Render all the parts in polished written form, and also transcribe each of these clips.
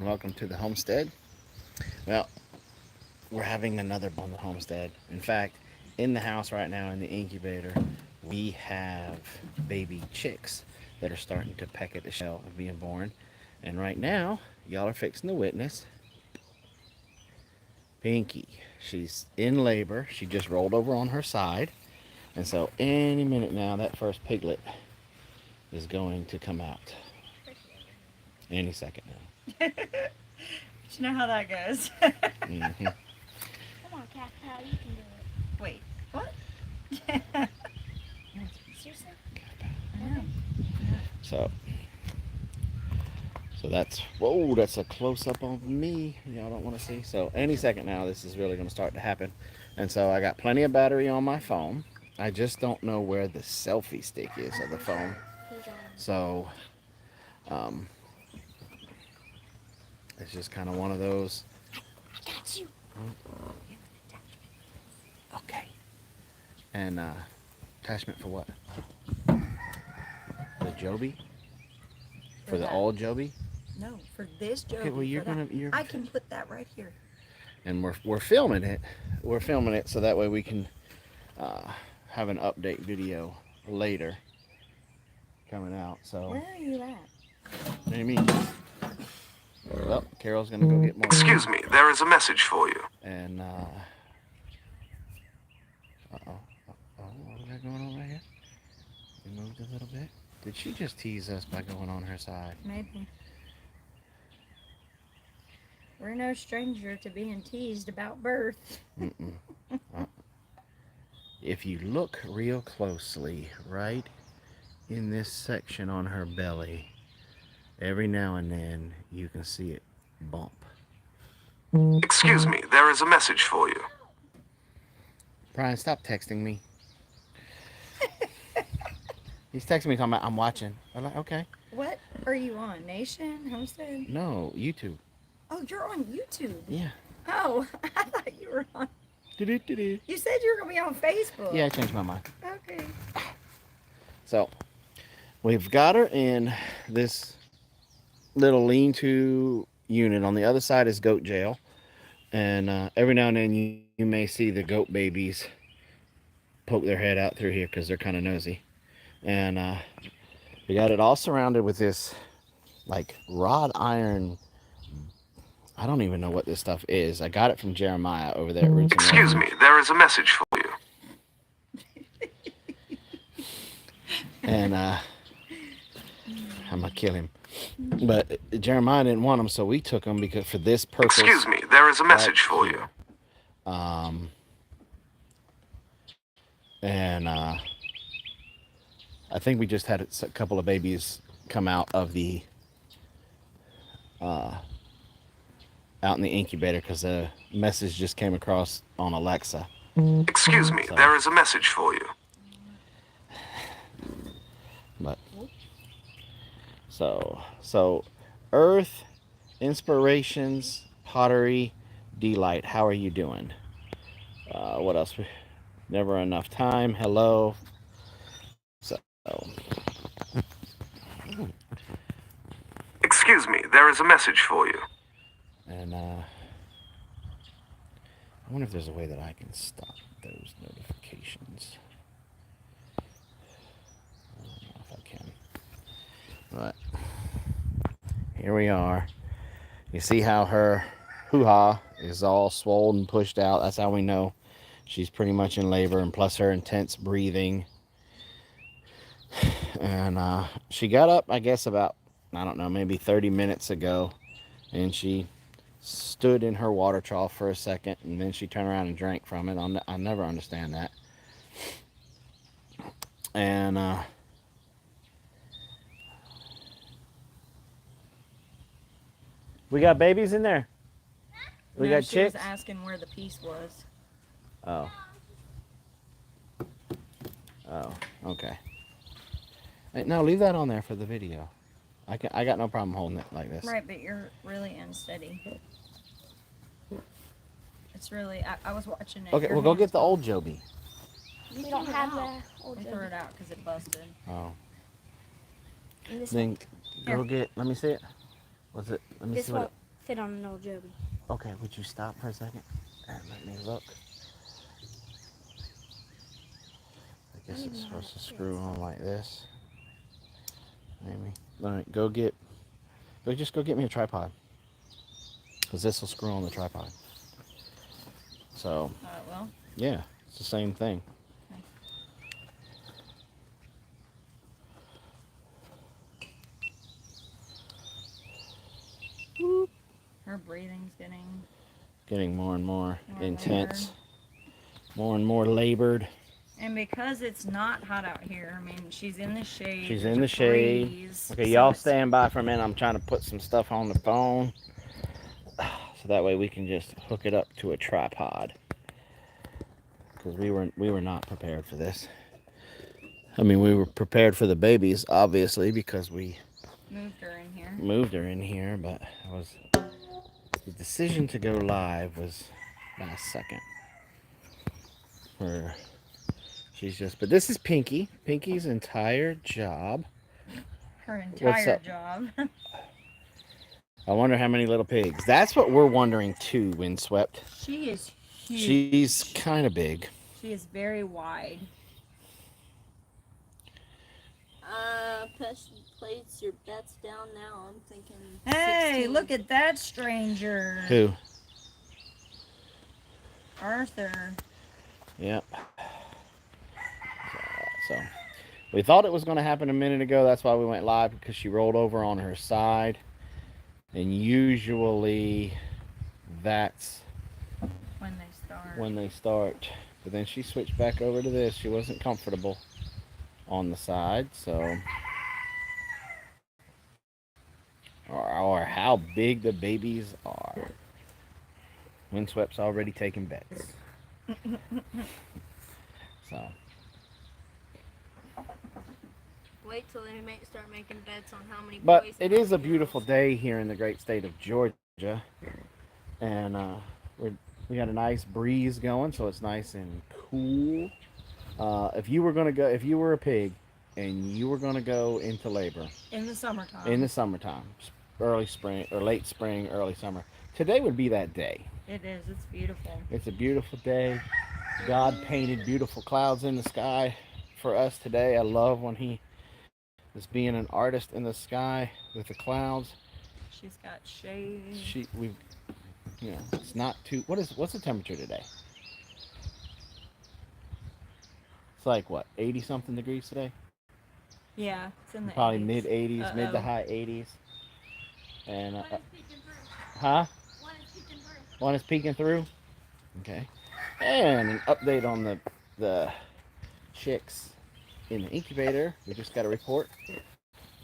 Welcome to the homestead. Well, we're having another on the homestead. In fact, in the house right now in the incubator, we have baby chicks that are starting to peck at the shell of being born. And right now, y'all are fixing to witness Pinky. She's in labor. She just rolled over on her side. And so any minute now, that first piglet is going to come out. Any second now. You know how that goes. Mm-hmm. Come on, cat cow, you can do it. Wait, what? Seriously? I know. So, that's a close up on me. Y'all don't want to see. So any second now, this is really going to start to happen. And so I got plenty of battery on my phone. I just don't know where the selfie stick is of the phone. So, um, it's just kind of one of those. I got you. Okay. And attachment for what? The Joby? For the that. old Joby? No, for this Joby. Okay, well I can put that right here. And we're filming it. We're filming it so that way we can have an update video later coming out. So Where are you at? what do you mean? Well, Carol's gonna go get more. Excuse me, there is a message for you. And what is that going on right here? We moved a little bit. Did she just tease us by going on her side? Maybe. We're no stranger to being teased about birth. Mm-mm. If you look real closely, right in this section on her belly, every now and then you can see it bump. Excuse me, there is a message for you. Brian, stop texting me. He's texting me talking about I'm watching. I'm like, okay. What are you on? Nation? Homestead? No, YouTube. Oh, you're on YouTube. Yeah. Oh, I thought you were on. Do-do-do-do. You said you were going to be on Facebook. Yeah, I changed my mind. Okay. So, we've got her in this little lean-to unit. On the other side is goat jail. And every now and then you may see the goat babies poke their head out through here because they're kind of nosy. And we got it all surrounded with this like wrought iron. I don't even know what this stuff is. I got it from Jeremiah over there at Roots and Excuse me, there is a message for you. And I'm gonna kill him. But Jeremiah didn't want them, so we took them because for this purpose. Excuse me, there is a message for you. And I think we just had a couple of babies come out of the out in the incubator because a message just came across on Alexa. Excuse me, there is a message for you. But so Earth Inspirations Pottery Delight, how are you doing? What else? Never enough time. Hello. So Excuse me, there is a message for you. and I wonder if there's a way that I can stop those notifications. I don't know if I can. But here we are. You see how her hoo-ha is all swollen and pushed out. That's how we know she's pretty much in labor, and plus her intense breathing. And she got up, I guess, about, I don't know, maybe 30 minutes ago, and she stood in her water trough for a second, and then she turned around and drank from it. I'll never understand that. And we got babies in there. We got she chicks. was asking where the piece was. Oh. Oh, okay. Hey, no, leave that on there for the video. I got no problem holding it like this. Right, but you're really unsteady. It's really, I was watching it. Okay, Your well, go hands get the were- old Joby. We don't have the old We Joby. threw it out because it busted. Oh. And this Then one. go Here. get, let me see it. What's it? Let me This see what one. it, fit on an old Joby. Okay, would you stop for a second and let me look? I guess it's supposed to screw on like this. Maybe. All right, just go get me a tripod. Because this will screw on the tripod. So, Oh, it will? yeah, it's the same thing. Her breathing's Getting more and more more intense. labored. More and more labored. And because it's not hot out here, I mean, she's in the shade. She's there's in a the shade. breeze, Okay, so y'all it's- stand by for a minute. I'm trying to put some stuff on the phone. So that way we can just hook it up to a tripod. Because we were not prepared for this. I mean, we were prepared for the babies, obviously, because we moved her in here. But the decision to go live was last second. But this is Pinky. Pinky's entire job. Her What's entire up? job. I wonder how many little pigs. That's what we're wondering too, Windswept. She is huge. She's kind of big. She is very wide. Place your bets down now. I'm thinking. Hey, 16. look at that stranger. Who? Arthur. Yep. So we thought it was going to happen a minute ago. That's why we went live, because she rolled over on her side. And usually that's When they start. But then she switched back over to this. She wasn't comfortable on the side, so. Or how big the babies are. Windswept's already taking bets. So. Wait till they start making bets on how many But boys. it is a beautiful day here in the great state of Georgia. And we got a nice breeze going, so it's nice and cool. If you were a pig and you were gonna go into labor In the summertime. early spring or late spring, early summer, today would be that day. It is. It's beautiful. It's a beautiful day. God painted beautiful clouds in the sky for us today. I love when He is being an artist in the sky with the clouds. She's got shade. It's not too. What's the temperature today? It's like what, 80 something degrees today? Yeah, it's in the Probably 80s. mid 80s, mid to Uh-oh. high 80s. And One is peeking through. huh? One is peeking through. One is peeking through. Okay. And an update on the chicks in the incubator. We just got a report.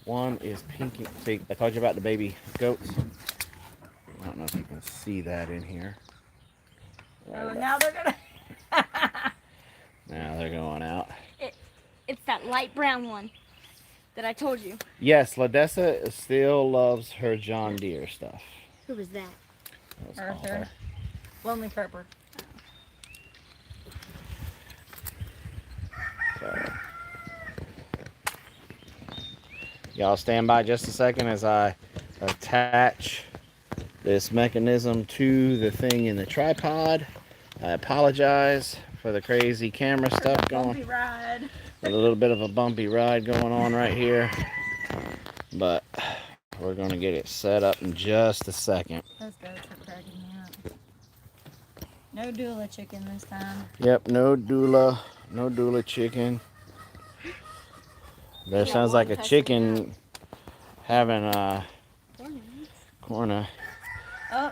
One is peeking. See, I told you about the baby goats. I don't know if you can see that in here. Oh, now they're gonna. Now they're going out. It's that light brown one that I told you. Yes, Ladessa still loves her John Deere stuff. Who was that? That was Arthur. Arthur. Lonely Pepper. So, y'all stand by just a second as I attach this mechanism to the thing in the tripod. I apologize for the crazy camera stuff Bumpy going. ride. A little bit of a bumpy ride going on right here. But we're going to get it set up in just a second. Those goats are cracking me up. No doula chicken this time. Yep, no doula chicken. There sounds like a chicken having a corner. Oh,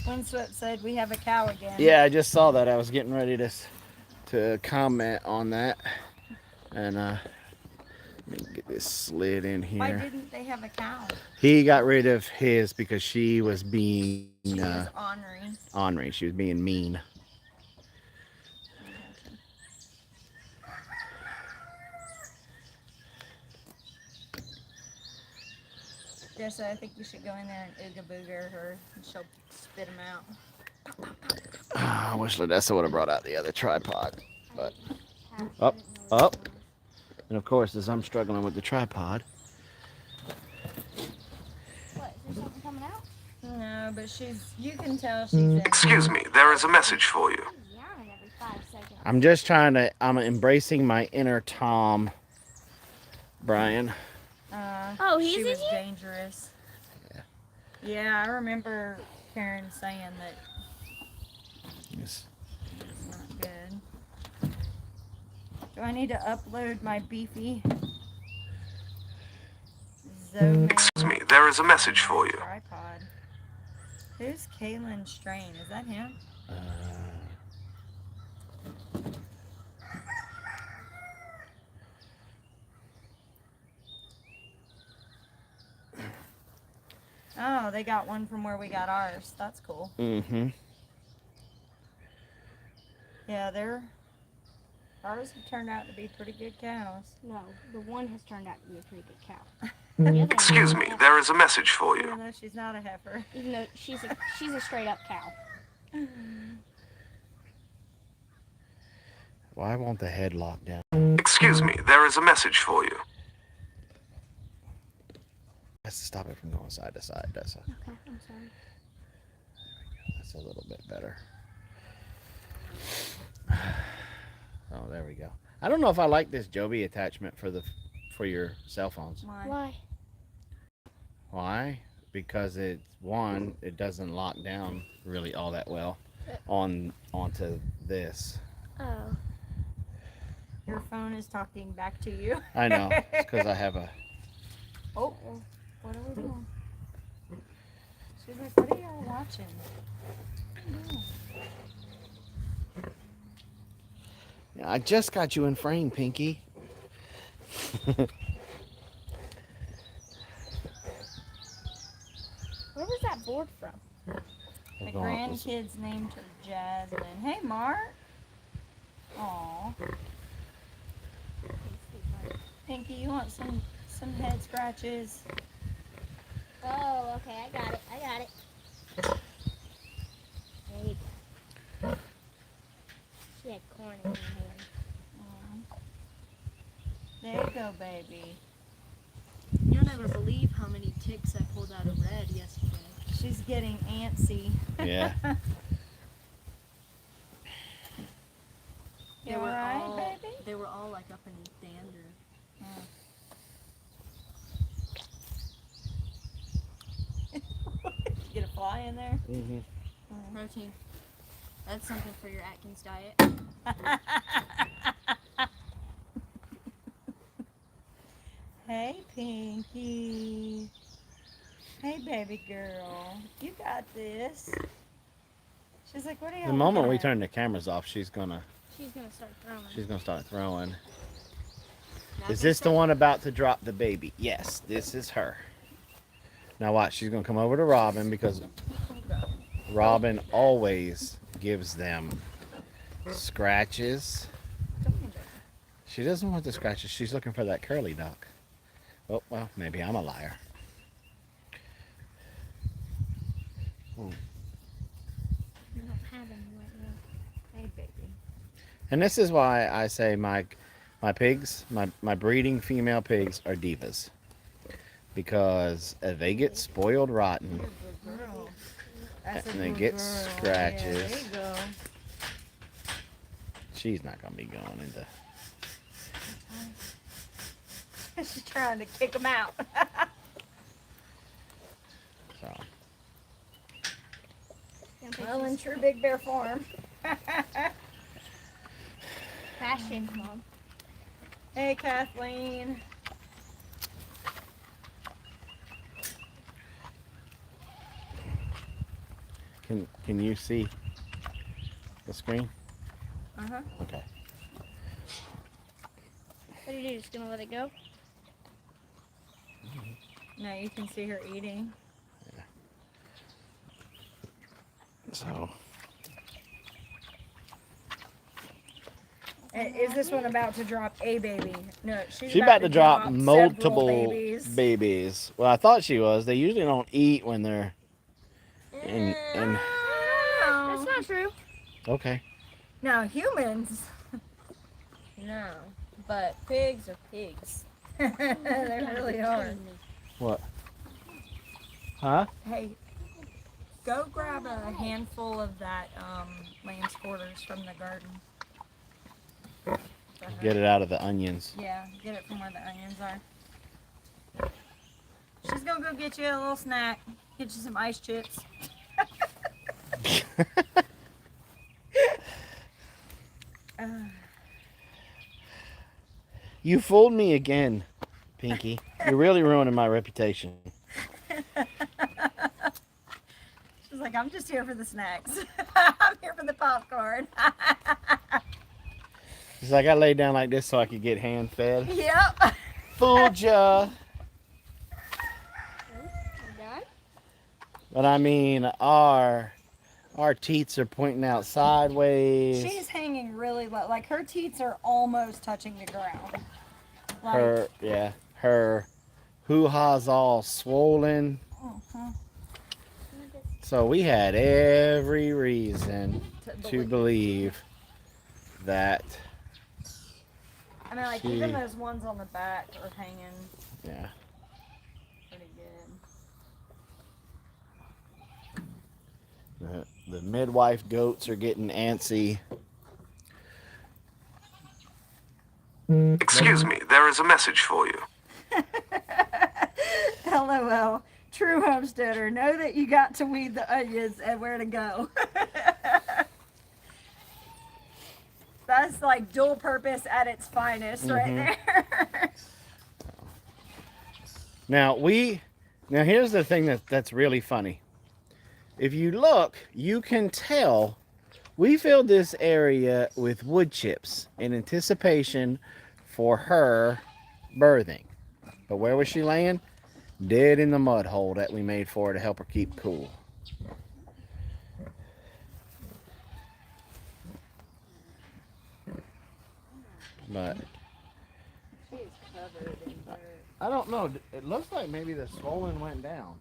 Windswept said we have a cow again. Yeah, I just saw that. I was getting ready to comment on that. And let me get this slid in Why here. didn't they have a cow? He got rid of his because she was being She was ornery. ornery. She was being mean. Jessa, I think you should go in there and ooga booger her and she'll spit them out. I wish Ladessa would have brought out the other tripod. But up. And of course, as I'm struggling with the tripod. What? Is there something coming out? No, but you can tell she's in. Excuse me, there is a message for you. Yawning every 5 seconds. I'm just I'm embracing my inner Tom, Brian. Oh, he's She in was here? dangerous. Yeah, I remember Karen saying that Yes. it's not good. Do I need to upload my beefy Zoom Excuse me, there is a message for you. tripod? Who's Kalen Strain? Is that him? Oh, they got one from where we got ours. That's cool. Mm-hmm. Yeah, ours have turned out to be pretty good cows. No, the one has turned out to be a pretty good cow. The other one Excuse is a me, heifer, there is a message for you. Even though she's not a heifer. Even though she's a straight up cow. Why won't the head lock down? Excuse me, there is a message for you. Has to stop it from going side to side. That's Okay, I'm sorry. that's a little bit better. Oh, there we go. I don't know if I like this Joby attachment for your cell phones. Why? Why? Because it doesn't lock down really all that well onto this. Oh. Your phone is talking back to you. I know. It's because I have a. Oh, what are we doing? She's like, what are y'all watching? What are you doing? Yeah, I just got you in frame, Pinky. Where was that board from? The grandkids named her Jasmine. Hey, Mark. Aw. Pinky, you want some head scratches? Oh, okay, I got it. There you go. She had corn in her hand. There you go, baby. You'll never believe how many ticks I pulled out of Red yesterday. She's getting antsy. Yeah. You alright, baby? They were all like up in dander. Get a fly in there? Mm-hmm. Protein. That's something for your Atkins diet. Hey, Pinky. Hey, baby girl. You got this. She's like, what are you? The moment we turn the cameras off, she's gonna She's gonna start throwing. Now Is this the one about to drop the baby? Yes, this is her. Now watch, she's gonna come over to Robin because Robin always gives them scratches. She doesn't want the scratches. She's looking for that curly duck. Oh, well, maybe I'm a liar. You don't have any right now. Hey, baby. And this is why I say my pigs, my breeding female pigs are divas. Because they get spoiled rotten. You're a good girl. That's a And they good get girl. scratches. Yeah, there you go. She's not gonna be going into. She's trying to kick him out. So Well, in true Big Bear form. Fast shake, Mom. Hey, Kathleen. can you see the screen? Uh-huh. Okay. What do you do? Just gonna let it go? No, you can see her eating. So Is this one about to drop a baby? No, she's she's about to drop several multiple babies. babies. Well, I thought she was. They usually don't eat when they're in. That's not true. Okay. Now humans. No, but pigs are pigs. They really are. What? Huh? Hey, Go grab a handful of that lamb's quarters from the garden. Get it out of the onions. Yeah, get it from where the onions are. She's gonna go get you a little snack. Get you some ice chips. You fooled me again, Pinky. You're really ruining my reputation. She's like, I'm just here for the snacks. I'm here for the popcorn. She's like, I laid down like this so I could get hand fed. Yep. Fooled ya. Done? But I mean, our teats are pointing out sideways. She's hanging really low. Like her teats are almost touching the ground. Like, her hoo-ha's all swollen. uh-huh. So we had every reason to believe that. I mean, like even those ones on the back are hanging Yeah. pretty good. The midwife goats are getting antsy. Excuse me, there is a message for you. LOL. True homesteader, know that you got to weed the onions and where to go. That's like dual purpose at its finest right there. Now here's the thing that's really funny. If you look, you can tell we filled this area with wood chips in anticipation for her birthing. But where was she laying? Dead in the mud hole that we made for her to help her keep cool. But She's covered in dirt. I don't know. It looks like maybe the swollen went down.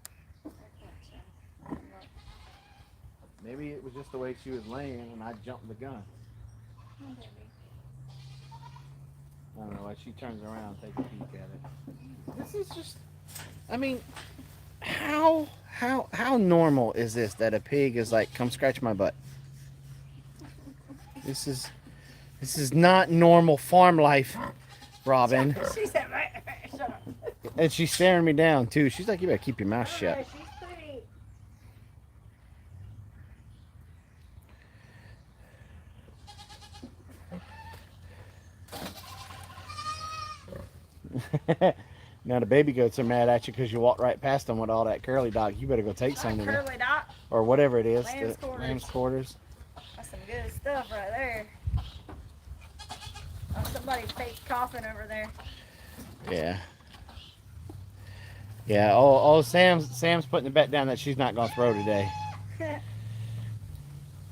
Maybe it was just the way she was laying and I jumped the gun. I don't know. As she turns around, take a peek at it. This is just. I mean, how normal is this that a pig is like, come scratch my butt? This is not normal farm life, Robin. She said, shut up. And she's staring me down too. She's like, you better keep your mouth shut. She's pretty. Now the baby goats are mad at you because you walked right past them with all that curly dog. You better go take some of them. Curly dot. Or whatever it is. Lamb's the quarters. lamb's quarters. That's some good stuff right there. Oh, somebody's fake coughing over there. Yeah. Yeah. Oh, Sam's putting the bet down that she's not gonna throw today.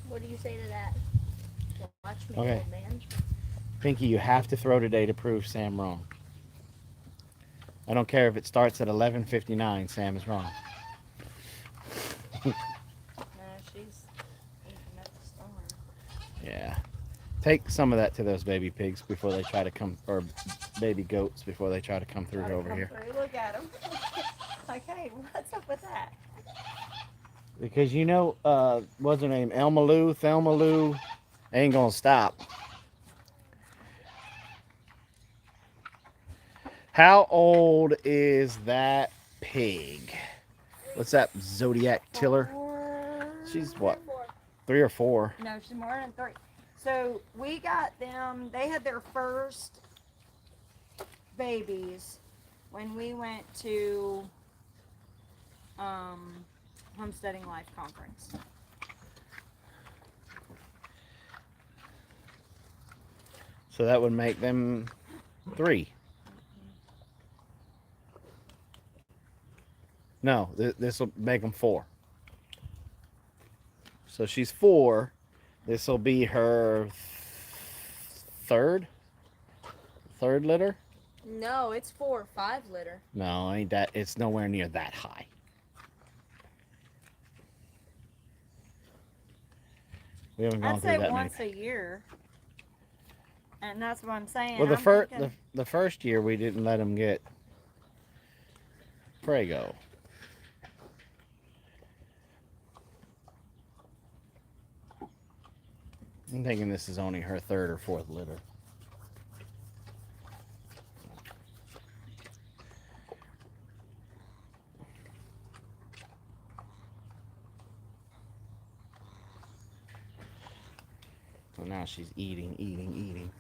What do you say to that? Watch me, Okay. old man. Pinky, you have to throw today to prove Sam wrong. I don't care if it starts at 11:59. Sam is wrong. No, she's eating up the storm. Yeah. Take some of that to those baby pigs before they try to come, or baby goats before they try to come through over here. Look at them. Like, hey, what's up with that? Because you know, what's her name? Thelma Lou ain't gonna stop. How old is that pig? What's that Zodiac Tiller? She's what? 3 or 4? No, she's more than 3. So we got them. They had their first babies when we went to Homesteading Life Conference. So that would make them 3. No, this will make them 4. So she's 4. This will be her third litter. No, it's 4 or 5 litter. No, ain't that? It's nowhere near that high. We haven't gone I'd through say that once many. a year, and that's what I'm saying. Well, I'm the first year we didn't let them get Prego. I'm thinking this is only her third or fourth litter. So now she's eating.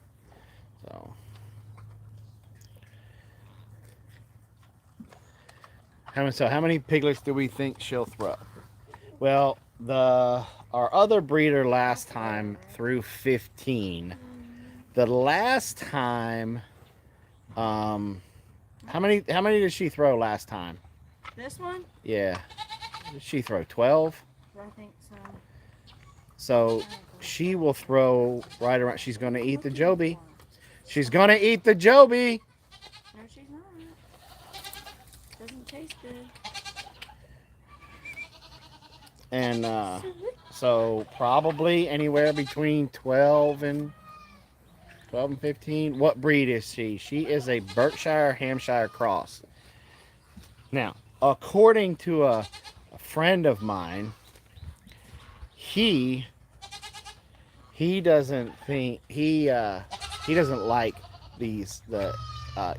So how many piglets do we think she'll throw? Well, our other breeder last time threw 15. The last time, how many did she throw last time? This one? Yeah, did she throw 12? I think so. So she will throw right around. She's going to eat the Joby. She's going to eat the Joby. No, she's not. Doesn't taste good. And so probably anywhere between 12 and 15. What breed is she? She is a Berkshire Hampshire cross. Now, according to a friend of mine, he doesn't think he doesn't like the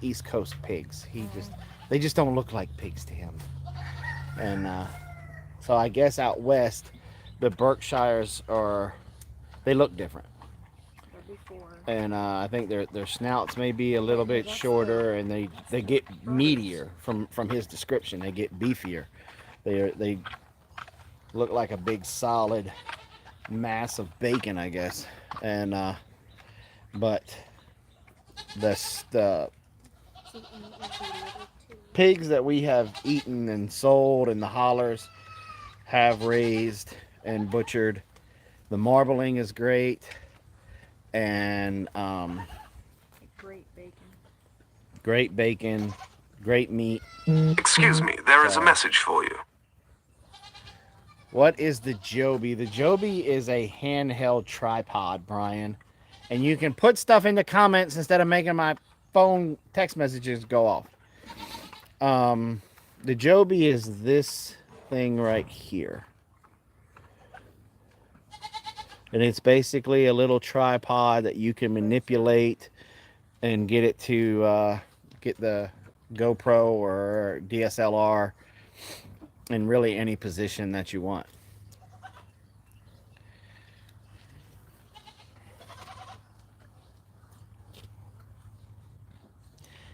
East Coast pigs. They just don't look like pigs to him. And so I guess out west, the Berkshires they look different. And I think their snouts may be a little bit shorter, and they get meatier from his description. They get beefier. They look like a big solid mass of bacon, I guess. And but the pigs that we have eaten and sold in the hollers have raised and butchered. The marbling is great, and great bacon, great meat. Excuse me, there is a message for you. What is the Joby? The Joby is a handheld tripod, Brian. And you can put stuff in the comments instead of making my phone text messages go off. The Joby is this thing right here. And it's basically a little tripod that you can manipulate and get it to get the GoPro or DSLR in really any position that you want.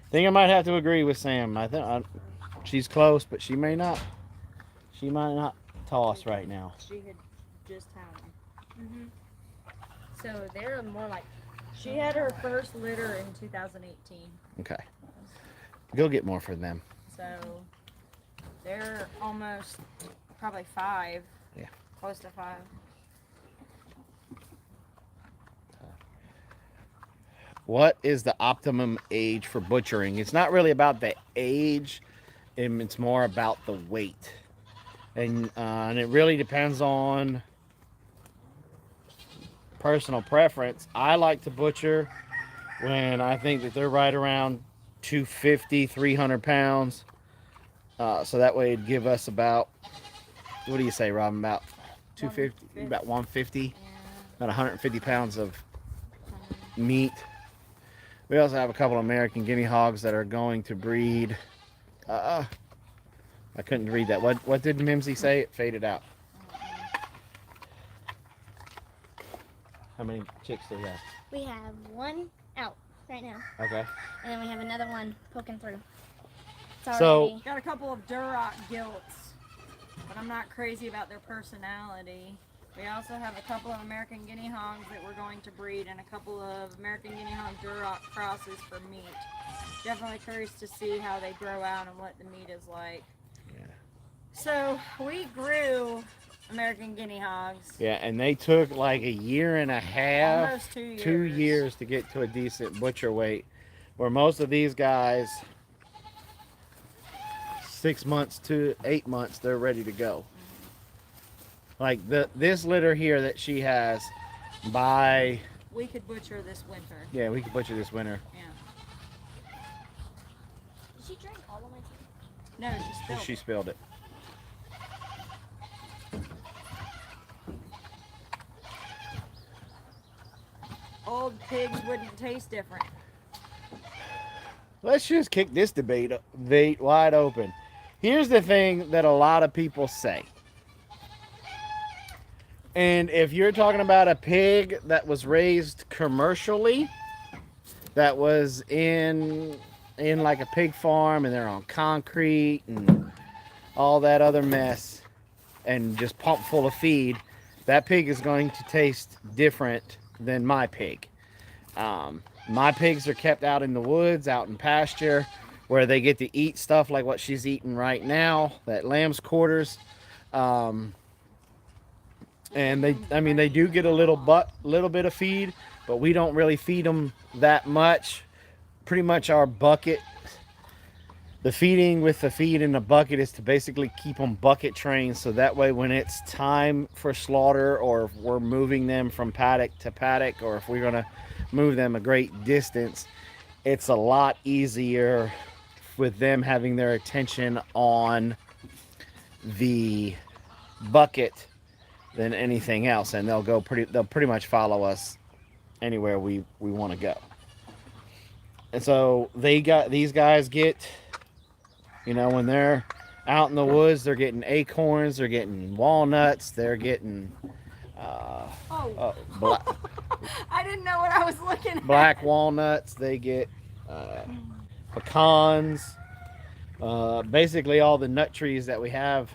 I think I might have to agree with Sam. I think she's close, but she might not toss right now. She had just had them. So they're more like. She had her first litter in 2018. Okay. Go get more for them. So they're almost probably 5. Yeah. Close to 5. What is the optimum age for butchering? It's not really about the age, it's more about the weight. And it really depends on personal preference. I like to butcher when I think that they're right around 250, 300 pounds. So that way it'd give us about, what do you say, Robin? About 250, about 150, Yeah. about 150 pounds of meat. We also have a couple of American guinea hogs that are going to breed. I couldn't read that. What did Mimsy say? It faded out. How many chicks do we have? We have one out right now, Okay. and then we have another one poking through. It's So- already, Got a couple of Duroc gilts, but I'm not crazy about their personality. We also have a couple of American guinea hogs that we're going to breed, and a couple of American guinea hog Duroc crosses for meat. Definitely curious to see how they grow out and what the meat is like. Yeah. So we grew American guinea hogs. Yeah, and they took like a year and a half, Almost 2 years. 2 years to get to a decent butcher weight, where most of these guys, 6 months to 8 months, they're ready to go. Like this litter here that she has, We could butcher this winter. yeah, we could butcher this winter. Yeah. did she drink all of my tea? No, just still. She spilled it. old pigs wouldn't taste different. Let's just kick this debate wide open. Here's the thing that a lot of people say. And if you're talking about a pig that was raised commercially, that was in like a pig farm and they're on concrete and all that other mess and just pumped full of feed, that pig is going to taste different than my pig. My pigs are kept out in the woods, out in pasture, where they get to eat stuff like what she's eating right now, that lamb's quarters. And they do get a little bit of feed, but we don't really feed them that much. Pretty much our bucket, the feeding with the feed in the bucket is to basically keep them bucket trained, so that way when it's time for slaughter, or if we're moving them from paddock to paddock, or if we're going to move them a great distance, it's a lot easier with them having their attention on the bucket than anything else, and they'll pretty much follow us anywhere we want to go. And so these guys get, when they're out in the woods, they're getting acorns, they're getting walnuts, they're getting I didn't know what I was looking at. black walnuts, they get pecans, basically all the nut trees that we have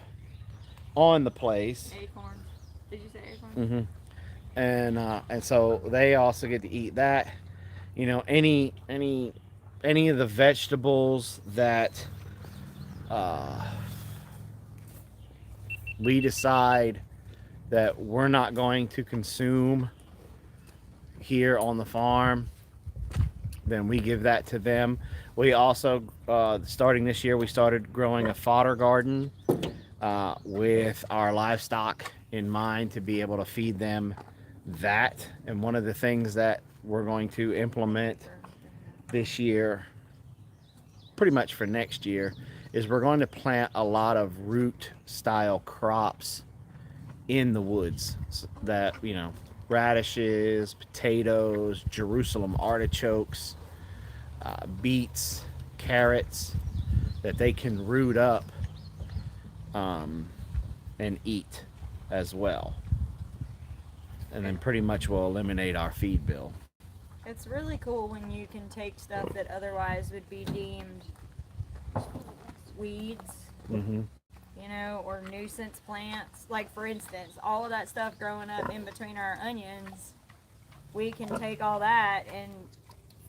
on the place. Acorn. Did you say acorn? Mm-hmm. And so they also get to eat that. Any of the vegetables that we decide that we're not going to consume here on the farm, then we give that to them. We also, starting this year, we started growing a fodder garden with our livestock in mind, to be able to feed them that. And one of the things that we're going to implement this year, pretty much for next year, is we're going to plant a lot of root style crops in the woods that, radishes, potatoes, Jerusalem artichokes, beets, carrots, that they can root up and eat as well. And then pretty much will eliminate our feed bill. It's really cool when you can take stuff that otherwise would be deemed weeds, Mm-hmm. Or nuisance plants. Like, for instance, all of that stuff growing up in between our onions, we can take all that and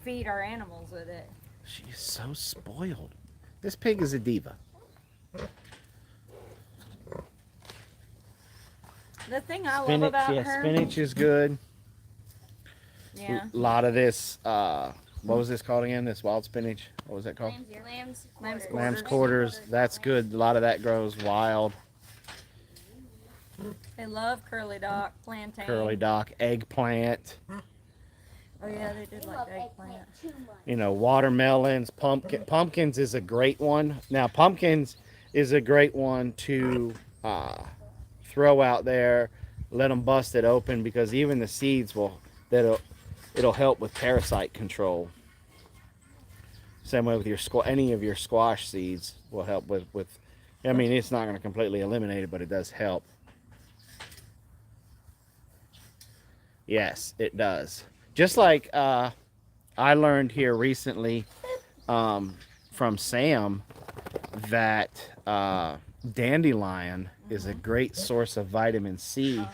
feed our animals with it. She's so spoiled. This pig is a diva. The thing I love about her... Spinach is good. Yeah. A lot of this, what was this called again? This wild spinach? What was that called? Lamb's quarters. That's good. A lot of that grows wild. They love curly dock, plantain. Curly dock, eggplant. Oh yeah, they did like eggplant. Watermelons, pumpkins is a great one. Now, pumpkins is a great one to throw out there, let them bust it open, because even the seeds it'll help with parasite control. Same way with any of your squash seeds will help with. It's not going to completely eliminate it, but it does help. Yes, it does. Just like I learned here recently from Sam that dandelion is a great source of vitamin C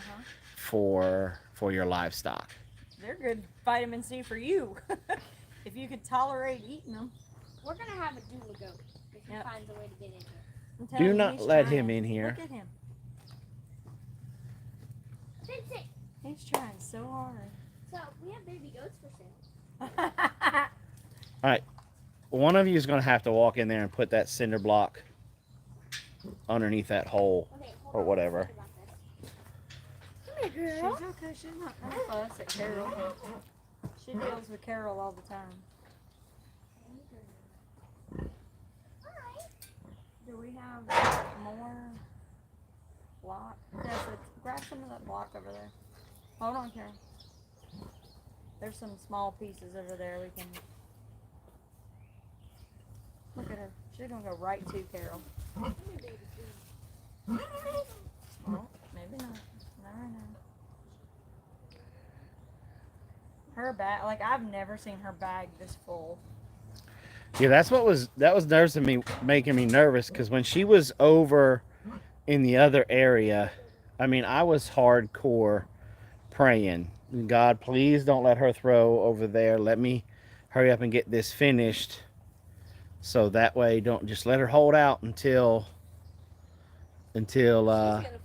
for your livestock. They're good vitamin C for you. If you could tolerate eating them. We're going to have a doula goat if he finds a way to get in here. Do not let him in here. Look at him. Vincent! He's trying so hard. So, we have baby goats for sale. All right. One of you is going to have to walk in there and put that cinder block underneath that hole, or whatever. Come here, girl. She's okay. She's not going to fuss at Carol. She deals with Carol all the time. Do we have more block? Yes, grab some of that block over there. Hold on, Carol. There's some small pieces over there we can. Look at her. She's gonna go right to Carol. Well, maybe not. Not right now. Her bag, like I've never seen her bag this full. Yeah, that was making me nervous because when she was over in the other area, I mean, I was hardcore praying, God, please don't let her throw over there. Let me hurry up and get this finished, so that way don't just let her hold out until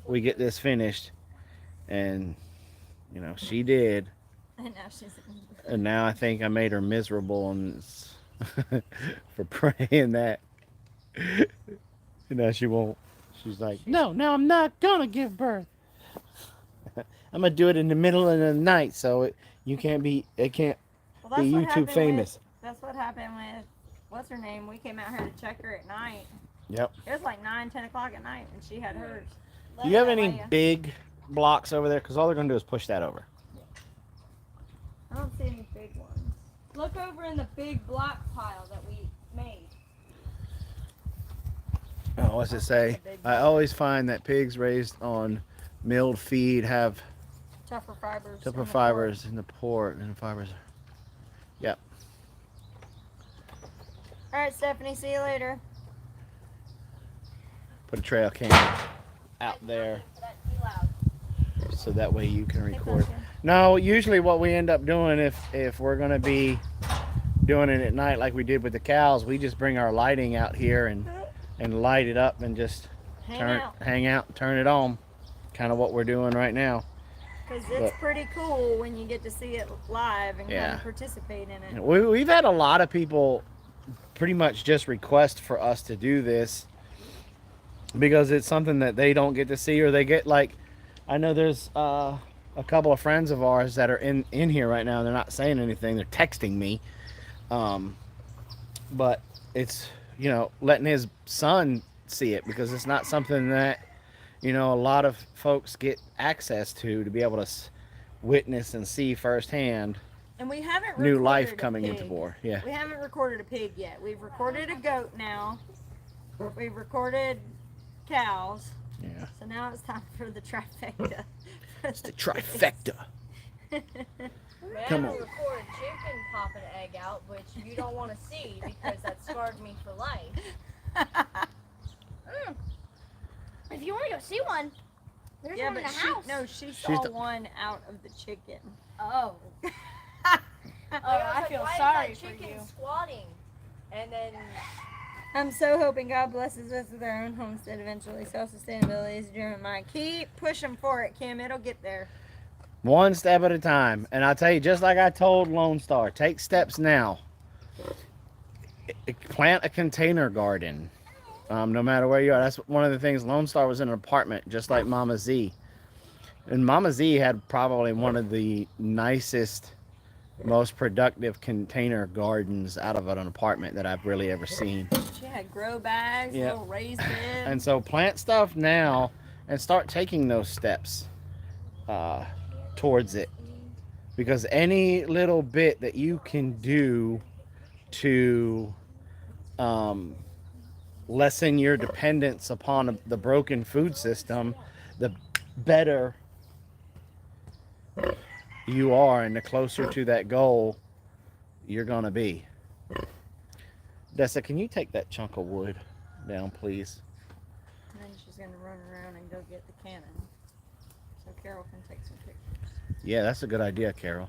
we get this finished. And you know, she did. And now she's. And now I think I made her miserable, and it's for praying that, you know, she won't. She's like, no, I'm not gonna give birth. I'm gonna do it in the middle of the night, so it can't be Well, that's what YouTube happened famous. That's what happened with what's her name. We came out here to check her at night. Yep. It was like 9-10 o'clock at night when she had hers. Do you have any big blocks over there? Because all they're gonna do is push that over. I don't see any big ones. Look over in the big block pile that we made. Oh, what's it say? I always find that pigs raised on milled feed have Tougher fibers. tougher fibers in the port and the fibers. Yep. All right, Stephanie. See you later. Put a trail cam out there so that way you can record. No, usually what we end up doing if we're gonna be doing it at night like we did with the cows, we just bring our lighting out here and light it up and just hang out and turn it on. Kind of what we're doing right now. Because it's pretty cool when you get to see it live and kind of participate in it. We've had a lot of people pretty much just request for us to do this because it's something that they don't get to see, or they get, like, I know there's a couple of friends of ours that are in here right now. They're not saying anything. They're texting me. But it's, you know, letting his son see it, because it's not something that, you know, a lot of folks get access to be able to witness and see firsthand. And we haven't New recorded life a coming pig. into war. Yeah. We haven't recorded a pig yet. We've recorded a goat now. We've recorded cows. Yeah. So now it's time for the trifecta. It's the trifecta. Come on. Record a chicken pop an egg out, which you don't want to see because that scarred me for life. If you want to go see one, there's Yeah, one in but the house. she saw one out of the chicken. Oh. I feel why sorry is for that chicken you. squatting? And then I'm so hoping God blesses us with our own homestead eventually. Self-sustainability is a dream of mine. Keep pushing for it, Kim. It'll get there. One step at a time. And I'll tell you, just like I told Lone Star, take steps now. Plant a container garden. No matter where you are. That's one of the things. Lone Star was in an apartment just like Mama Z. And Mama Z had probably one of the nicest, most productive container gardens out of an apartment that I've really ever seen. She had grow bags, little raised beds. And so plant stuff now and start taking those steps towards it. Because any little bit that you can do to lessen your dependence upon the broken food system, the better you are, and the closer to that goal you're gonna be. Dessa, can you take that chunk of wood down, please? And then she's gonna run around and go get the cannon, so Carol can take some pictures. Yeah, that's a good idea, Carol.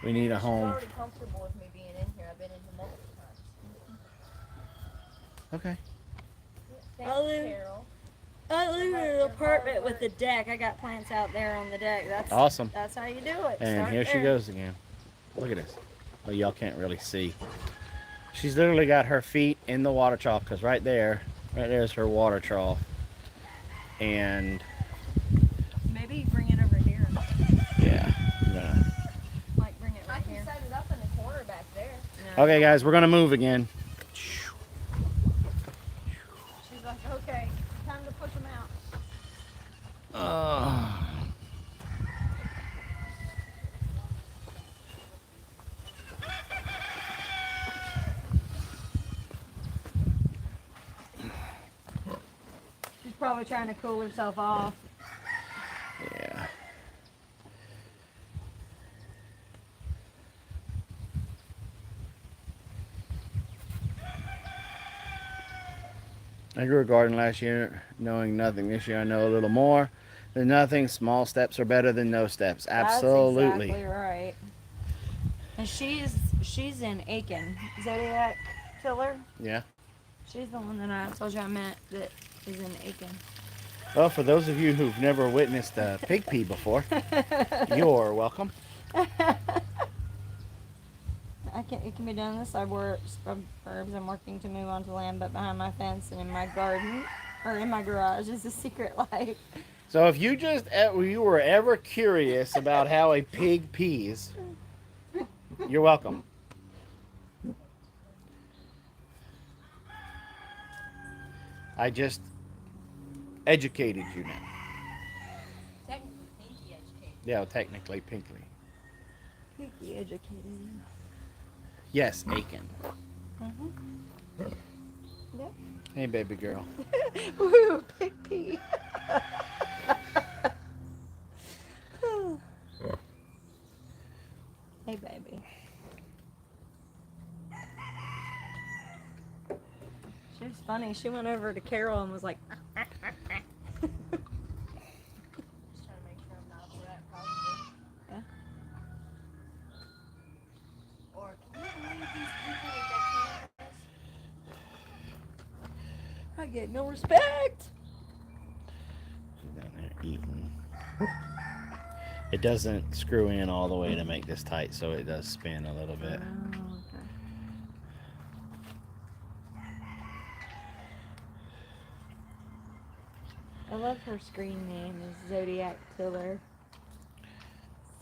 We need a home. she's already comfortable with me being in here. I've been in here multiple times. Okay. Thanks, I'll live- Carol. I live in an apartment with a deck. I got plants out there on the deck. That's Awesome. That's how you do it. And Start here she there. goes again. Look at this. Well, y'all can't really see. She's literally got her feet in the water trough, because right there is her water trough. And Maybe bring it over here. yeah. Yeah. Like bring it I right can here. set it up in the corner back there. No. Okay, guys, we're gonna move again. She's like, okay, time to push them out. probably trying to cool herself off. Yeah. I grew a garden last year knowing nothing. This year I know a little more than nothing. Small steps are better than no steps. Absolutely. That's exactly right. And she's in Aiken. Zodiac Killer. Yeah. She's the one that I told you I met that is in Aiken. Well, for those of you who've never witnessed a pig pee before, you're welcome. It can be done in the suburbs. I'm working to move onto land, but behind my fence and in my garden or in my garage is a secret life. So if you were ever curious about how a pig pees, you're welcome. I just educated you now. Technically, pinky educated. Yeah, technically, pinkly. Pinky educated. Yes, Aiken. Mm-hmm. Yep. Hey, baby girl. Woo, pig pee. Hey, baby. She was funny. She went over to Carol and was like, Just trying to make sure I'm not a threat, probably. Yeah. Or can you believe these people with their cameras? I get no respect. She's down there eating. It doesn't screw in all the way to make this tight, so it does spin a little bit. Oh, okay. I love her screen name is Zodiac Killer.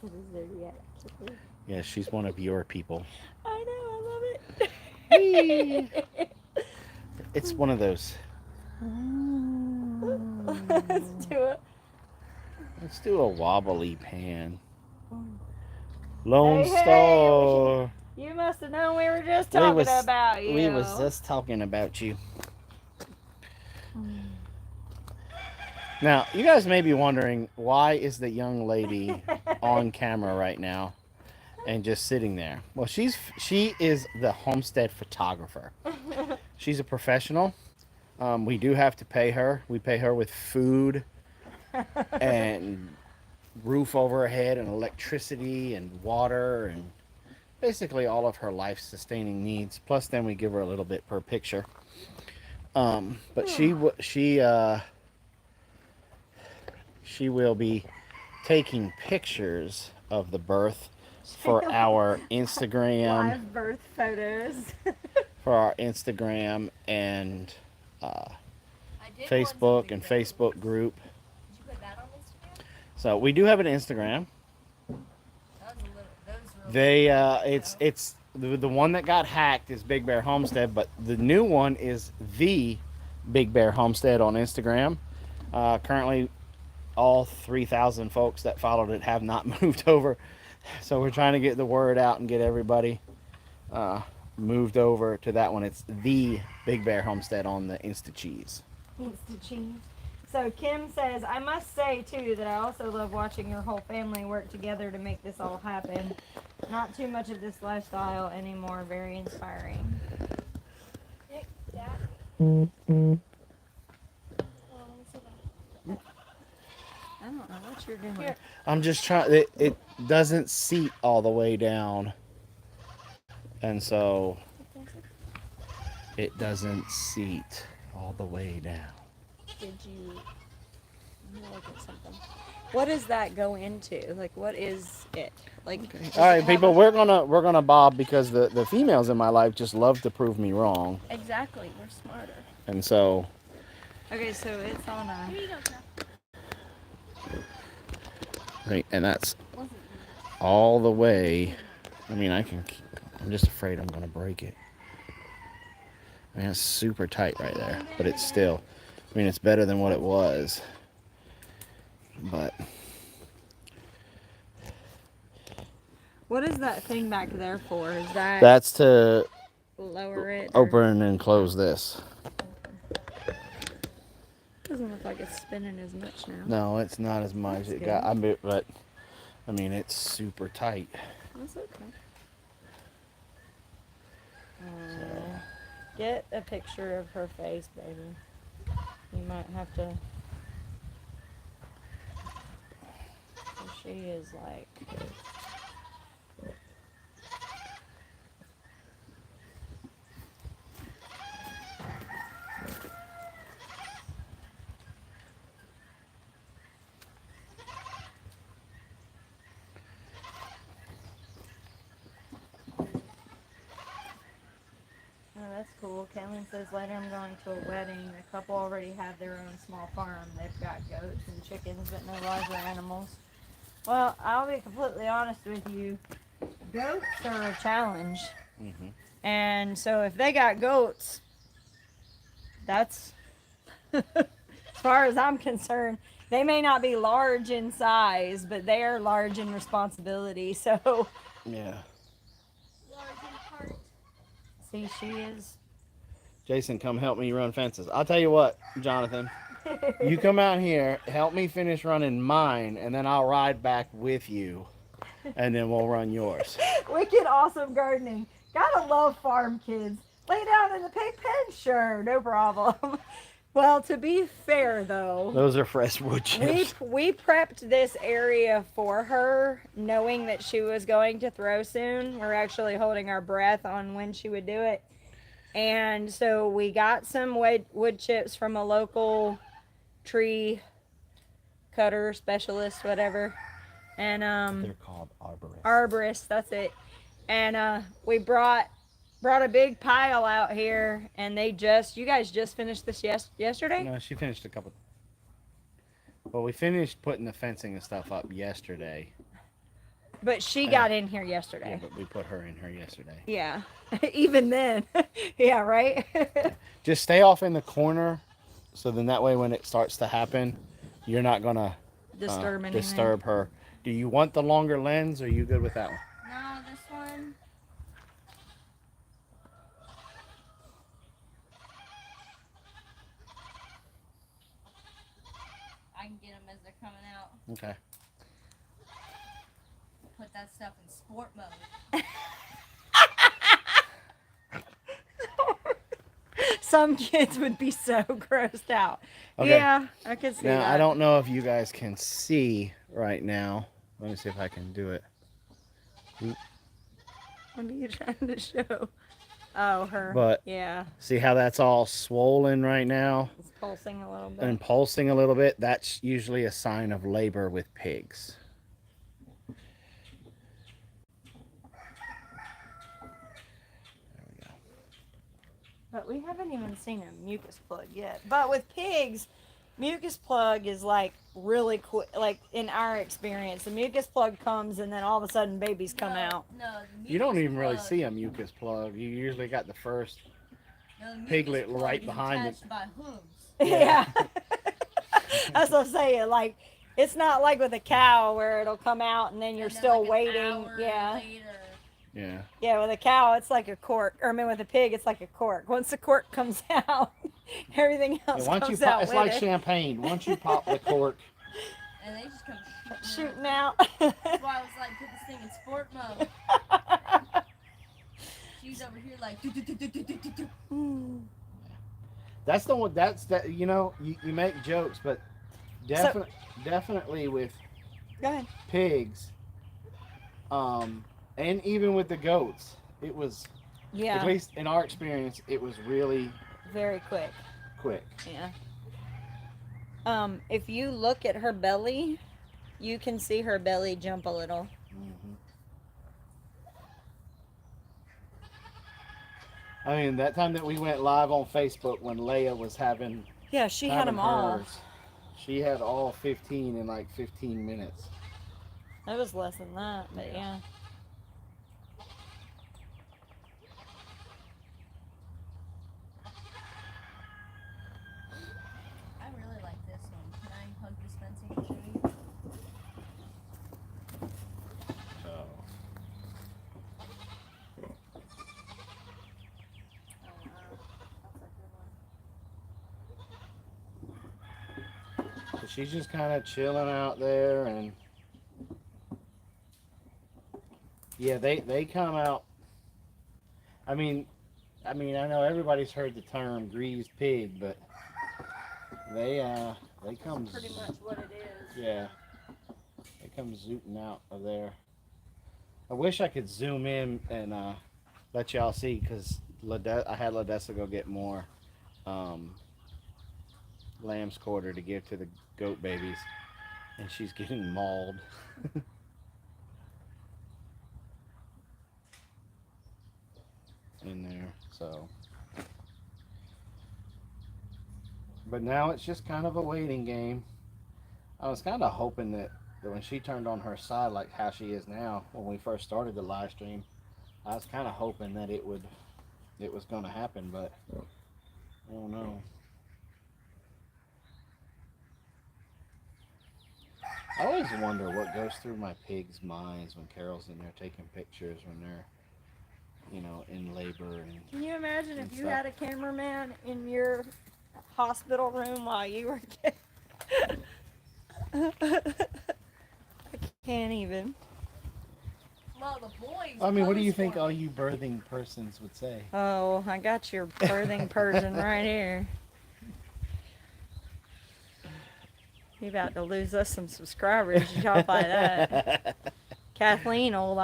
So the Zodiac Killer. Yeah, she's one of your people. I know, I love Hey. it. It's one of those. Let's do it. Let's do a wobbly pan. Lone Hey, hey, Star. You must have known we were just talking about you. We was just talking about you. Now, you guys may be wondering, why is the young lady on camera right now and just sitting there? Well, she is the homestead photographer. She's a professional. We do have to pay her. We pay her with food and roof over her head and electricity and water and basically all of her life sustaining needs. Plus, then we give her a little bit per picture. But she will be taking pictures of the birth for our Instagram. Live birth photos. For our Instagram and I did Facebook want and something Facebook group. Did you put that on Instagram? So we do have an Instagram. That was really It's the one that got hacked is Big Bear Homestead, but the new one is the Big Bear Homestead on Instagram. Currently, all 3,000 folks that followed it have not moved over, so we're trying to get the word out and get everybody moved over to that one. It's the Big Bear Homestead on the Insta Cheese. Insta cheese. So Kim says, I must say too that I also love watching your whole family work together to make this all happen. Not too much of this lifestyle anymore. Very inspiring. Nick, Dad. I don't know what you're doing. Here. I'm just trying. It doesn't seat all the way down, and so it doesn't seat all the way down. Did you look at something? What does that go into? Like, what is it? Like, Okay. does All it right, have people, a- we're gonna bob because the females in my life just love to prove me wrong, Exactly, we're smarter. and so Okay, so it's on a. Here you go, Seth. right, and that's all the way. I mean, I'm just afraid I'm gonna break it. I mean, it's super tight right there, but it's still. I mean, it's better than what it was, but. What is that thing back there for? Is that That's to lower it? Or- open and close this. Doesn't look like spinning as much now. No, it's not as much. That's It good. got, but I mean, it's super tight. That's okay. So, Get a picture of her face, baby. You might have to. She is like. Oh, that's cool. Caitlin says later I'm going to a wedding. The couple already have their own small farm. They've got goats and chickens, but no larger animals. Well, I'll be completely honest with you. Goats are a challenge. mm-hmm. And so if they got goats, that's, as far as I'm concerned, they may not be large in size, but they are large in responsibility. So, Yeah. Large in heart. see, she is. Jason, come help me run fences. I'll tell you what, Jonathan. You come out here, help me finish running mine, and then I'll ride back with you, and then we'll run yours. Wicked awesome gardening. Gotta love farm kids. Lay down in the pig pen? Sure, no problem. Well, to be fair though, Those are fresh wood chips. we prepped this area for her, knowing that she was going to throw soon. We're actually holding our breath on when she would do it. And so we got some wood chips from a local tree cutter specialist, whatever. And They're called arborists. arborist, that's it. And we brought a big pile out here, and you guys just finished this yesterday? No, she finished a couple. Well, we finished putting the fencing and stuff up yesterday. But she got in here Yeah, yesterday. but we put her in here yesterday. Yeah. Even then. Yeah, right? Just stay off in the corner, so then that way when it starts to happen, you're not gonna Disturb anything. disturb her. Do you want the longer lens, or are you good with that one? No, this one. I can get them as they're coming out. Okay. Put that stuff in sport mode. Some kids would be so grossed out. Okay. Yeah, I can see Now, that. I don't know if you guys can see right now. Let me see if I can do it. What are you trying to show? Oh, her. But- yeah, See how that's all swollen right now it's pulsing a little bit. and pulsing a little bit? That's usually a sign of labor with pigs. There we go. But we haven't even seen a mucus plug yet. But with pigs, mucus plug is like really quick. Like in our experience, the mucus plug comes and then all of a sudden babies come out. No, the You don't mucus even really plug- see a mucus plug. You usually got the first. no, the mucus piglet plug right is behind it. attached by hooves. Yeah. That's what I'm saying. Like, it's not like with a cow where it'll come out and then you're And then, still like, an waiting. hour Yeah. later, Yeah. Yeah, with a cow, it's like a cork. Or I mean, with a pig, it's like a cork. Once the cork comes out, everything else Once you comes pop, out it's with like it. champagne. Once you pop the cork, and they just come Shooting out. That's why I was like, put this thing in sport mode. She's over here like, do. that's the one. That's that. You know, you make jokes, but definitely with Go ahead. pigs, and even with the goats, it was, Yeah, at least in our experience, it was really very quick. quick. Yeah. If you look at her belly, you can see her belly jump a little. Mm-hmm. I mean, that time that we went live on Facebook when Leia was having Yeah, she had having them all. hers, she had all 15 in like 15 minutes. It was less than that, but yeah. I really like this one. Can I hug this fencing and show you? she's just kind of chilling out there, and yeah, they come out. I mean, I know everybody's heard the term greased pig, but they come. Pretty much what it is. Yeah, they come zooting out of there. I wish I could zoom in and let y'all see, because I had Ladessa go get more lamb's quarter to give to the goat babies, and she's getting mauled. In there, so. But now it's just kind of a waiting game. I was kind of hoping that when she turned on her side, like how she is now, when we first started the live stream, I was kind of hoping that it was going to happen, but I don't know. I always wonder what goes through my pigs' minds when Carol's in there taking pictures when they're, in labor. And Can you imagine if you stuff. had a cameraman in your hospital room while you were I can't even. Well, the boys. I mean, what do you pose think for all me. you birthing persons would say? Oh, I got your birthing person right here. You about to lose us some subscribers, y'all by that. Kathleen will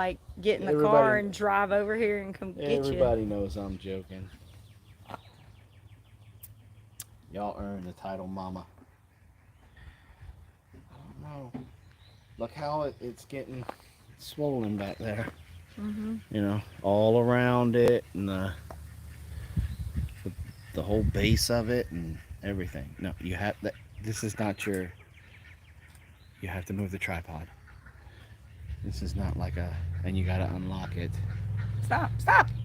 get in the car Everybody- and drive over here and come get you. Everybody knows I'm joking. Y'all earned the title mama. I don't know. Look how it's getting swollen back there. Mhm. All around it, and the whole base of it and everything. No, you have that. This is not your. You have to move the tripod. This is not like and you gotta unlock it. Stop.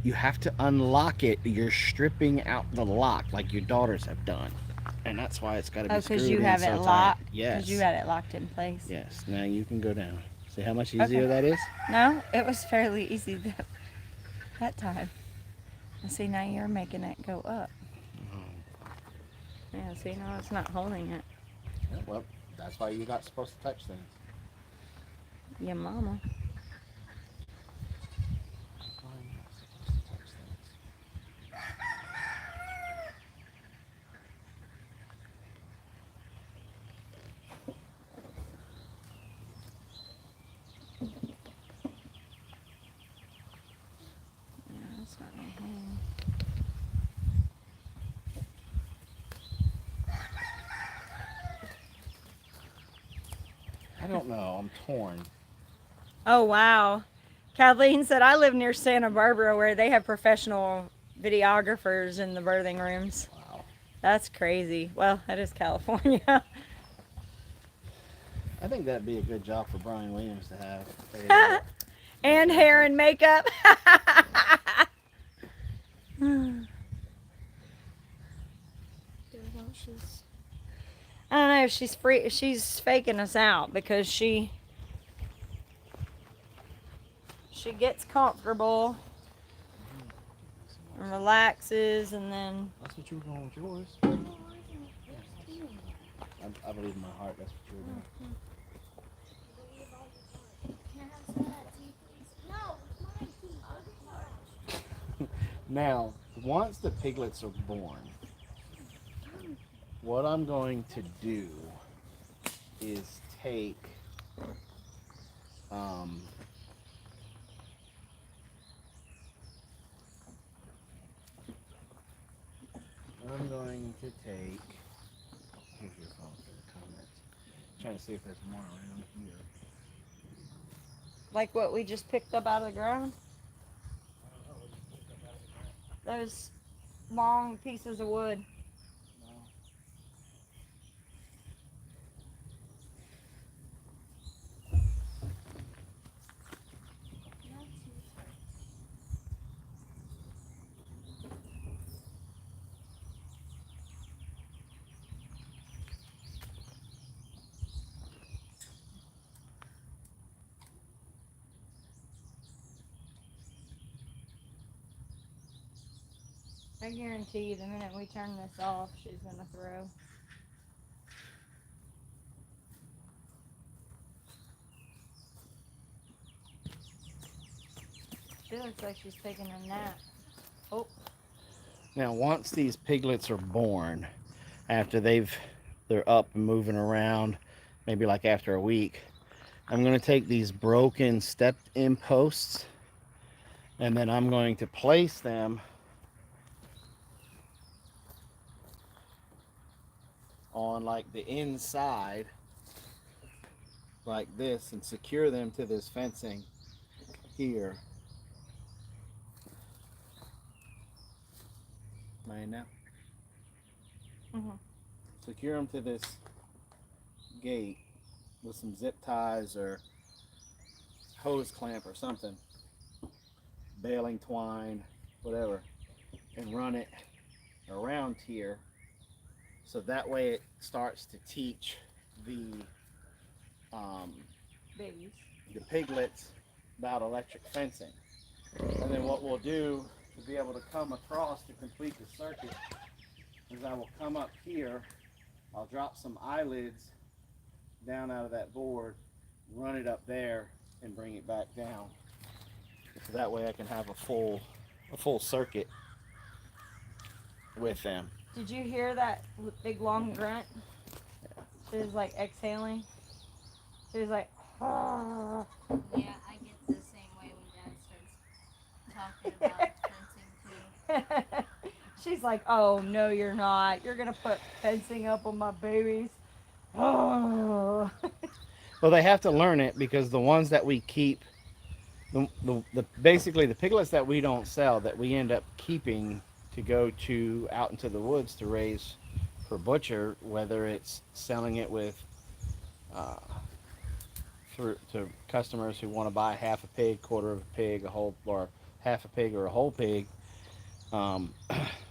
You have to unlock it. You're stripping out the lock like your daughters have done. And that's why it's got to be Oh, screwed because you in have so it tight. locked. Yes. Because you had it locked in place. Yes. Now you can go down. See how much easier Okay. that is? No, it was fairly easy that time. And see, now you're making it go up. Yeah, see, now it's not holding it. Yeah, well, that's why you're not supposed to touch things. Your mama. That's why you're not supposed to touch things. Yeah, that's not gonna hold. I don't know. I'm torn. Oh, wow. Kathleen said, I live near Santa Barbara where they have professional videographers in the birthing rooms. Wow. That's crazy. Well, that is California. I think that'd be a good job for Brian Williams to have. And hair and makeup. I don't know if she's faking us out because she gets comfortable and relaxes, and then That's what you were doing with yours. I believe in my heart that's what you were doing. Now, once the piglets are born, what I'm going to do is take I'm going to take, here's your phone for the comments. Trying to see if there's more around here. like what we just picked up out of the ground. Those long pieces of wood. I guarantee you the minute we turn this off, she's gonna throw. She looks like she's taking a nap. Oh, Now, once these piglets are born, after they're up and moving around, maybe like after a week, I'm going to take these broken stepped in posts and then I'm going to place them on like the inside like this and secure them to this fencing here. Am I in now? Mhm. Secure them to this gate with some zip ties or hose clamp or something, baling twine, whatever, and run it around here so that way it starts to teach the babies. the piglets about electric fencing. And then what we'll do to be able to come across to complete the circuit is I will come up here, I'll drop some eyelids down out of that board, run it up there and bring it back down. So that way I can have a full circuit with them. Did you hear that big long grunt? She was like exhaling. She was like, "Ah." Yeah, I get the same way when Dad starts talking about fencing too. She's like, oh no, you're not. You're gonna put fencing up on my babies. Oh. Well, they have to learn it because the ones that we keep, basically the piglets that we don't sell, that we end up keeping to go to out into the woods to raise for butcher, whether it's selling it with to customers who want to buy half a pig, quarter of a pig, a whole, or half a pig or a whole pig,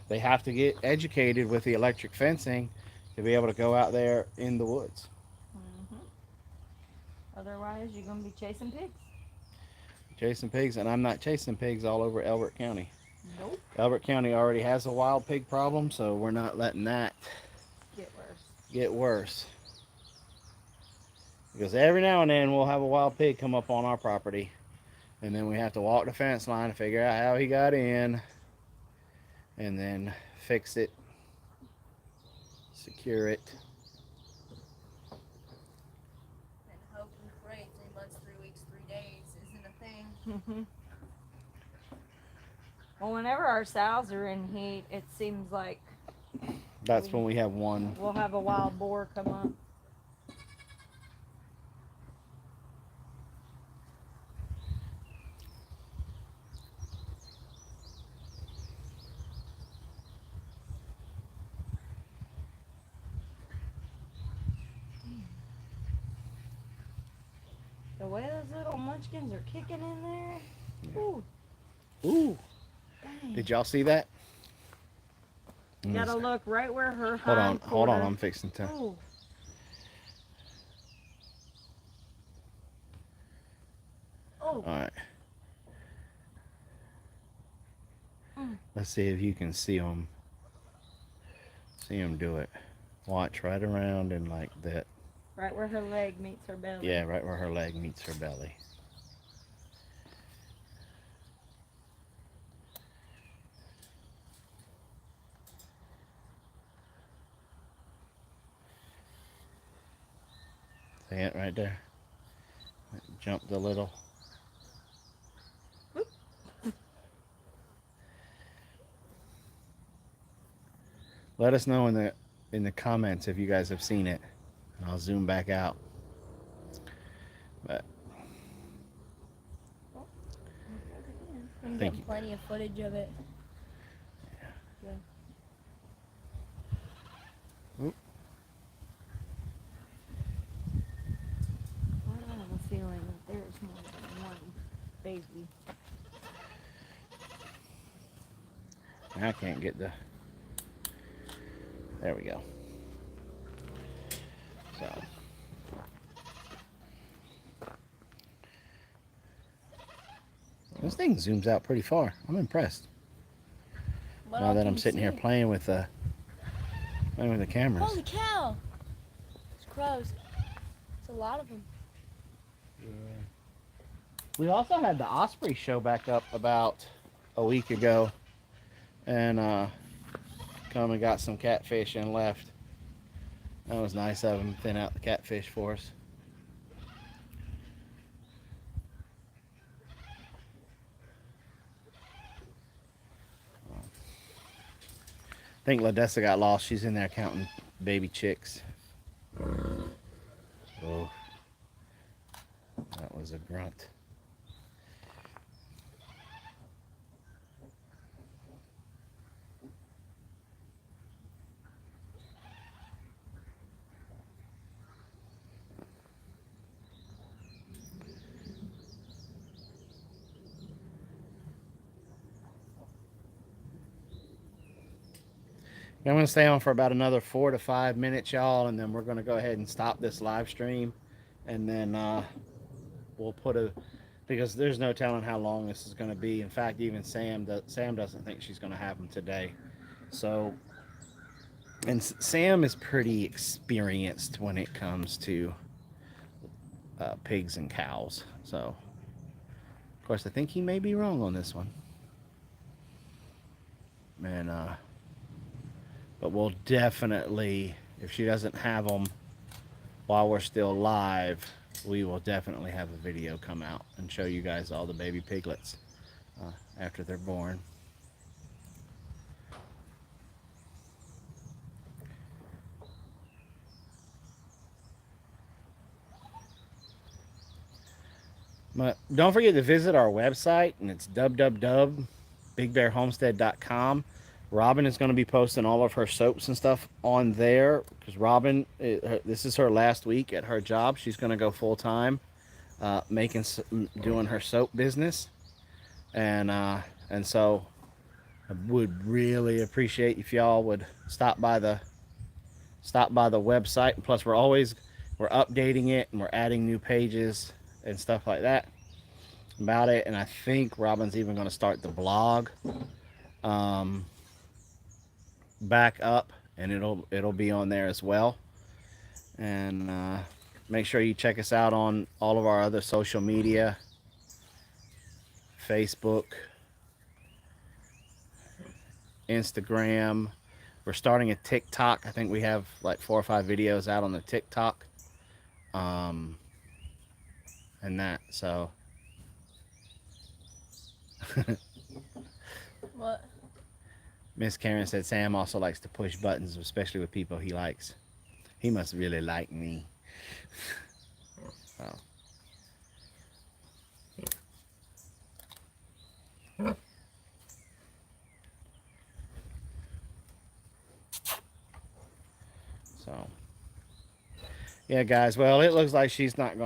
they have to get educated with the electric fencing to be able to go out there in the woods. Otherwise, you're gonna be chasing pigs. Chasing pigs, and I'm not chasing pigs all over Elbert County. Nope. Elbert County already has a wild pig problem, so we're not letting that get worse. Because every now and then we'll have a wild pig come up on our property, and then we have to walk the fence line to figure out how he got in, and then fix it, secure it. And hope and pray 3 months, 3 weeks, 3 days isn't a thing. Well, whenever our sows are in heat, it seems like That's when we have one. we'll have a wild boar come up. The way those little munchkins are kicking in there. Ooh. Ooh. Dang. Did y'all see that? You gotta look right where her Hold on, hind hold on. quarter- I'm fixing to. Ooh. Oh. All right. Mm. Let's see if you can see them. See them do it. Watch right around and like that. Right where her leg meets her belly. Yeah, right where her leg meets her belly. See it right there? It jumped a little. Let us know in the comments if you guys have seen it. And I'll zoom back out. But I'm Thank getting you. plenty of footage of it. I have a feeling that there's more than one baby. I can't get the. There we go. So. This thing zooms out pretty far. I'm impressed. What Now all that can I'm you sitting here see? playing with the cameras. Holy cow! It's crows. It's a lot of them. We also had the Osprey show back up about a week ago, and come and got some catfish and left. That was nice of them, thin out the catfish for us. I think Ladessa got lost. She's in there counting baby chicks. Oh, that was a grunt. I'm going to stay on for about another 4 to 5 minutes, y'all, and then we're going to go ahead and stop this live stream, and then we'll put a, because there's no telling how long this is going to be. In fact, even Sam doesn't think she's going to have them today. So, and Sam is pretty experienced when it comes to pigs and cows. So, of course, I think he may be wrong on this one. And but we'll definitely, if she doesn't have them while we're still live, we will definitely have a video come out and show you guys all the baby piglets after they're born. But don't forget to visit our website, and it's www.bigbearhomestead.com. Robin is going to be posting all of her soaps and stuff on there, because Robin, this is her last week at her job. She's going to go full time, doing her soap business, and so I would really appreciate if y'all would stop by the website. And plus, we're updating it, and we're adding new pages and stuff like that about it. And I think Robin's even going to start the blog back up, and it'll be on there as well. And make sure you check us out on all of our other social media, Facebook, Instagram. We're starting a TikTok. I think we have like 4 or 5 videos out on the TikTok, and that. So What? Miss Karen said Sam also likes to push buttons, especially with people he likes. He must really like me. Oh. So, yeah, guys. Well, it looks like she's up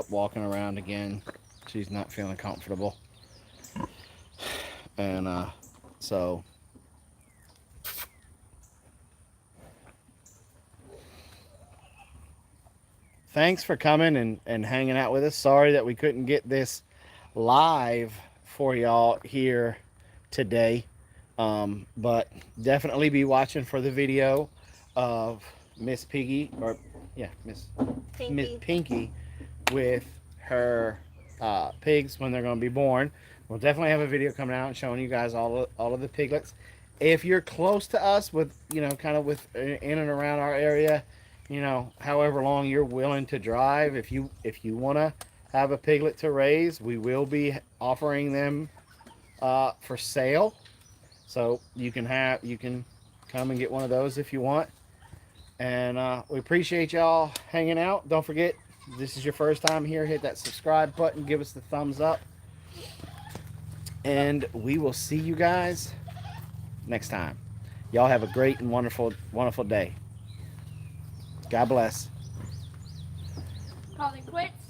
walking around again. She's not feeling comfortable. And so thanks for coming and hanging out with us. Sorry that we couldn't get this live for y'all here today. But definitely be watching for the video of Miss Piggy, or yeah, Miss Pinky with her pigs when they're going to be born. We'll definitely have a video coming out and showing you guys all of the piglets. If you're close to us with, kind of in and around our area, however long you're willing to drive, if you want to have a piglet to raise, we will be offering them for sale. So you can come and get one of those if you want. And we appreciate y'all hanging out. Don't forget, if this is your first time here, hit that subscribe button, give us the thumbs up. And we will see you guys next time. Y'all have a great and wonderful, wonderful day. God bless. Call it quits.